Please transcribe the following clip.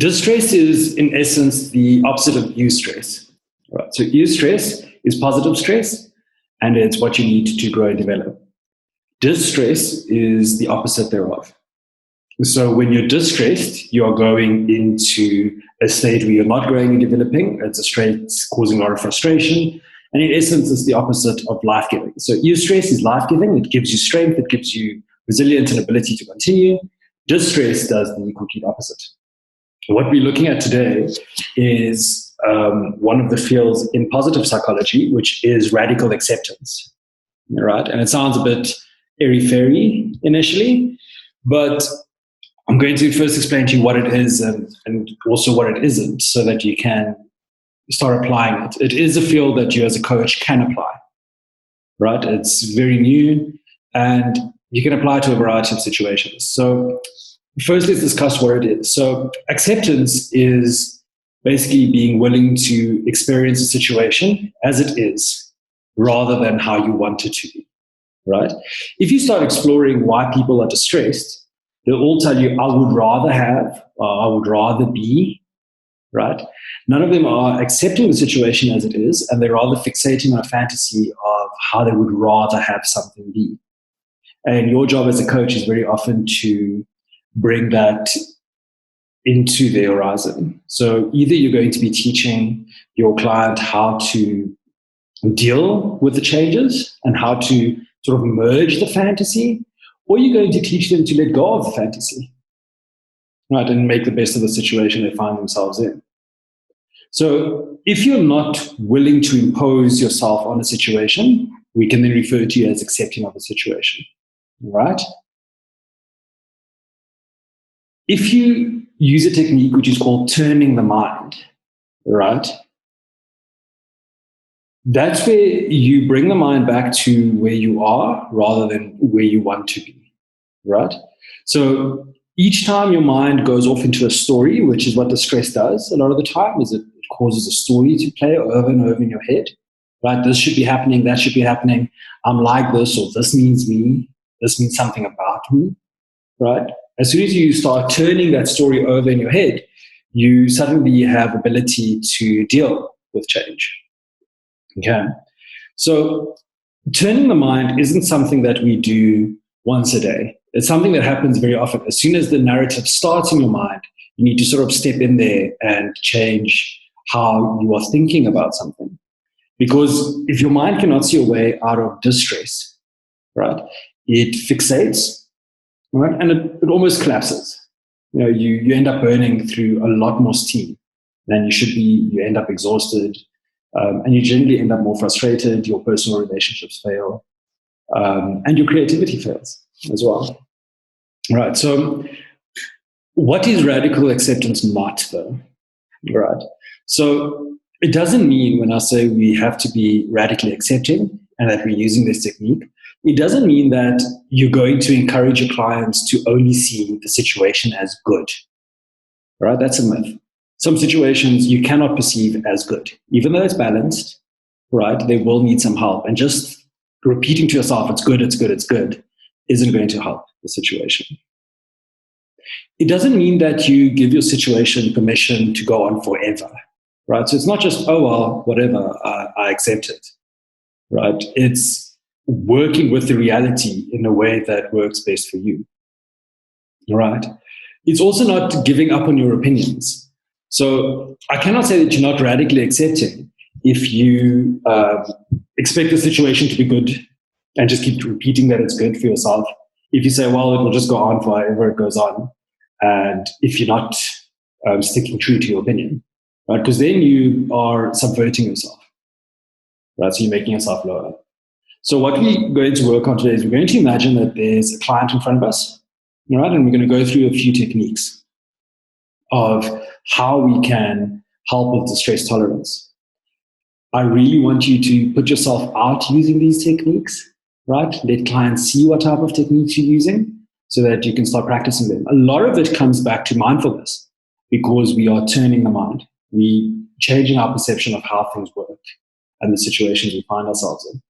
Distress is, in essence, the opposite of eustress. Right? So eustress is positive stress, and it's what you need to grow and develop. Distress is the opposite thereof. So when you're distressed, you are going into a state where you're not growing and developing. It's a state causing a lot of frustration. And in essence, it's the opposite of life-giving. So eustress is life-giving. It gives you strength. It gives you resilience and ability to continue. Distress does the complete opposite. What we're looking at today is one of the fields in positive psychology, which is radical acceptance. Right? And it sounds a bit airy-fairy initially, but I'm going to first explain to you what it is and also what it isn't so that you can start applying it. It is a field that you as a coach can apply, right? It's very new and you can apply it to a variety of situations. So first, let's discuss what it is. So acceptance is basically being willing to experience a situation as it is rather than how you want it to be, right? If you start exploring why people are distressed, they'll all tell you, I would rather have, or I would rather be, right? None of them are accepting the situation as it is, and they're rather fixating on a fantasy of how they would rather have something be. And your job as a coach is very often to bring that into the horizon. So either you're going to be teaching your client how to deal with the changes and how to sort of merge the fantasy, or you're going to teach them to let go of the fantasy, right, and make the best of the situation they find themselves in. So if you're not willing to impose yourself on a situation, we can then refer to you as accepting of the situation, right? If you use a technique which is called turning the mind, right, that's where you bring the mind back to where you are rather than where you want to be, right? So each time your mind goes off into a story, which is what the stress does a lot of the time, is it causes a story to play over and over in your head, right? This should be happening, that should be happening, I'm like this, or this means me, this means something about me, right? As soon as you start turning that story over in your head, you suddenly have ability to deal with change. Okay, so turning the mind isn't something that we do once a day. It's something that happens very often. As soon as the narrative starts in your mind, you need to sort of step in there and change how you are thinking about something. Because if your mind cannot see a way out of distress, right, it fixates, right, and it almost collapses. You know, you end up burning through a lot more steam than you should be. You end up exhausted. And you generally end up more frustrated, your personal relationships fail, and your creativity fails as well. Right, so what is radical acceptance not, though? Right, so it doesn't mean when I say we have to be radically accepting and that we're using this technique, it doesn't mean that you're going to encourage your clients to only see the situation as good. Right, that's a myth. Some situations you cannot perceive as good. Even though it's balanced, right, they will need some help. And just repeating to yourself, it's good, it's good, it's good, isn't going to help the situation. It doesn't mean that you give your situation permission to go on forever, right? So it's not just, oh, well, whatever, I accept it, right? It's working with the reality in a way that works best for you, right? It's also not giving up on your opinions. So I cannot say that you're not radically accepting if you expect the situation to be good and just keep repeating that it's good for yourself. If you say, well, it will just go on forever it goes on, and if you're not sticking true to your opinion, right? Because then you are subverting yourself, right? So you're making yourself lower. So what we're going to work on today is we're going to imagine that there's a client in front of us, right? And we're going to go through a few techniques of how we can help with distress tolerance. I really want you to put yourself out using these techniques, right? Let clients see what type of techniques you're using so that you can start practicing them. A lot of it comes back to mindfulness because we are turning the mind. We're changing our perception of how things work and the situations we find ourselves in.